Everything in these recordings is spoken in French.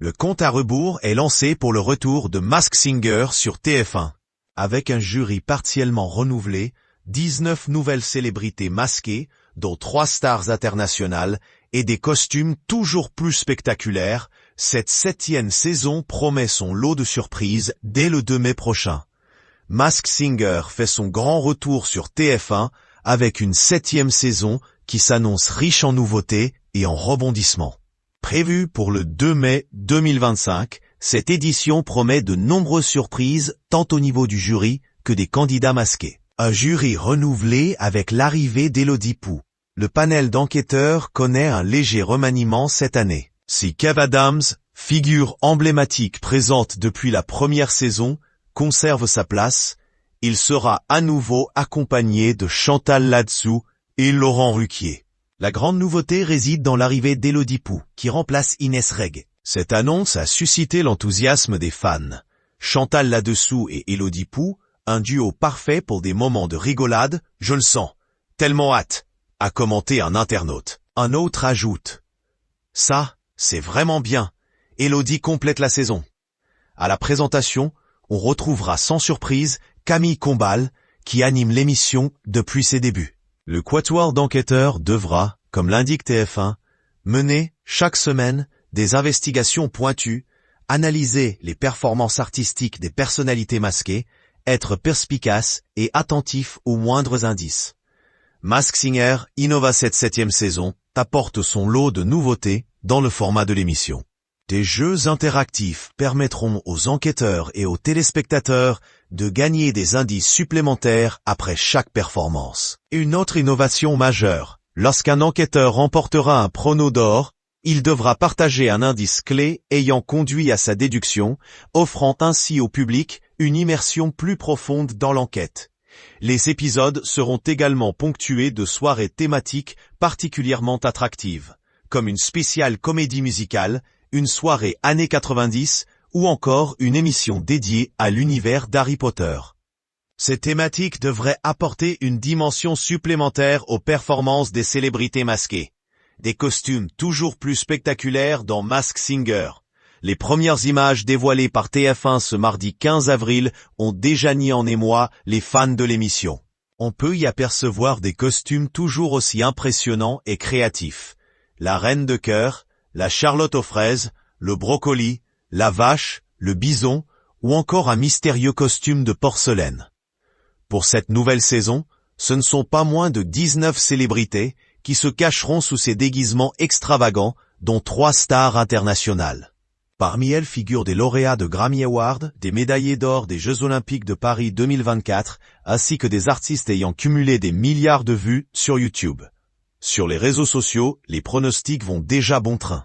Le compte à rebours est lancé pour le retour de Masked Singer sur TF1. Avec un jury partiellement renouvelé, 19 nouvelles célébrités masquées, dont 3 stars internationales, et des costumes toujours plus spectaculaires, cette 7e saison promet son lot de surprises dès le 2 mai prochain. Masked Singer fait son grand retour sur TF1 avec une 7e saison qui s'annonce riche en nouveautés et en rebondissements. Prévue pour le 2 mai 2025, cette édition promet de nombreuses surprises tant au niveau du jury que des candidats masqués. Un jury renouvelé avec l'arrivée d'Élodie Pou. Le panel d'enquêteurs connaît un léger remaniement cette année. Si Kev Adams, figure emblématique présente depuis la première saison, conserve sa place, il sera à nouveau accompagné de Chantal Latsou et Laurent Ruquier. La grande nouveauté réside dans l'arrivée d'Élodie Pou, qui remplace Inès Reg. Cette annonce a suscité l'enthousiasme des fans. Chantal Latsou et Élodie Pou, un duo parfait pour des moments de rigolade, je le sens. Tellement hâte, a commenté un internaute. Un autre ajoute. Ça, c'est vraiment bien. Élodie complète la saison. À la présentation, on retrouvera sans surprise Camille Combal, qui anime l'émission depuis ses débuts. Le quatuor d'enquêteurs devra, comme l'indique TF1, mener, chaque semaine, des investigations pointues, analyser les performances artistiques des personnalités masquées, être perspicace et attentif aux moindres indices. Masked Singer innova cette 7e saison, apporte son lot de nouveautés dans le format de l'émission. Des jeux interactifs permettront aux enquêteurs et aux téléspectateurs de gagner des indices supplémentaires après chaque performance. Une autre innovation majeure, lorsqu'un enquêteur remportera un prono d'or, il devra partager un indice clé ayant conduit à sa déduction, offrant ainsi au public une immersion plus profonde dans l'enquête. Les épisodes seront également ponctués de soirées thématiques particulièrement attractives, comme une spéciale comédie musicale, une soirée années 90 ou encore une émission dédiée à l'univers d'Harry Potter. Ces thématiques devraient apporter une dimension supplémentaire aux performances des célébrités masquées. Des costumes toujours plus spectaculaires dans Masked Singer. Les premières images dévoilées par TF1 ce mardi 15 avril ont déjà mis en émoi les fans de l'émission. On peut y apercevoir des costumes toujours aussi impressionnants et créatifs. La reine de cœur, la Charlotte aux fraises, le brocoli, la vache, le bison, ou encore un mystérieux costume de porcelaine. Pour cette nouvelle saison, ce ne sont pas moins de 19 célébrités qui se cacheront sous ces déguisements extravagants, dont 3 stars internationales. Parmi elles figurent des lauréats de Grammy Awards, des médaillés d'or des Jeux Olympiques de Paris 2024, ainsi que des artistes ayant cumulé des milliards de vues sur YouTube. Sur les réseaux sociaux, les pronostics vont déjà bon train.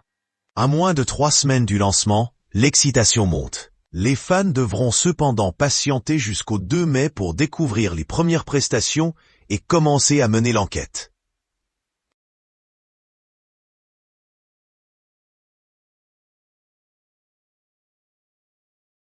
À moins de 3 semaines du lancement, l'excitation monte. Les fans devront cependant patienter jusqu'au 2 mai pour découvrir les premières prestations et commencer à mener l'enquête.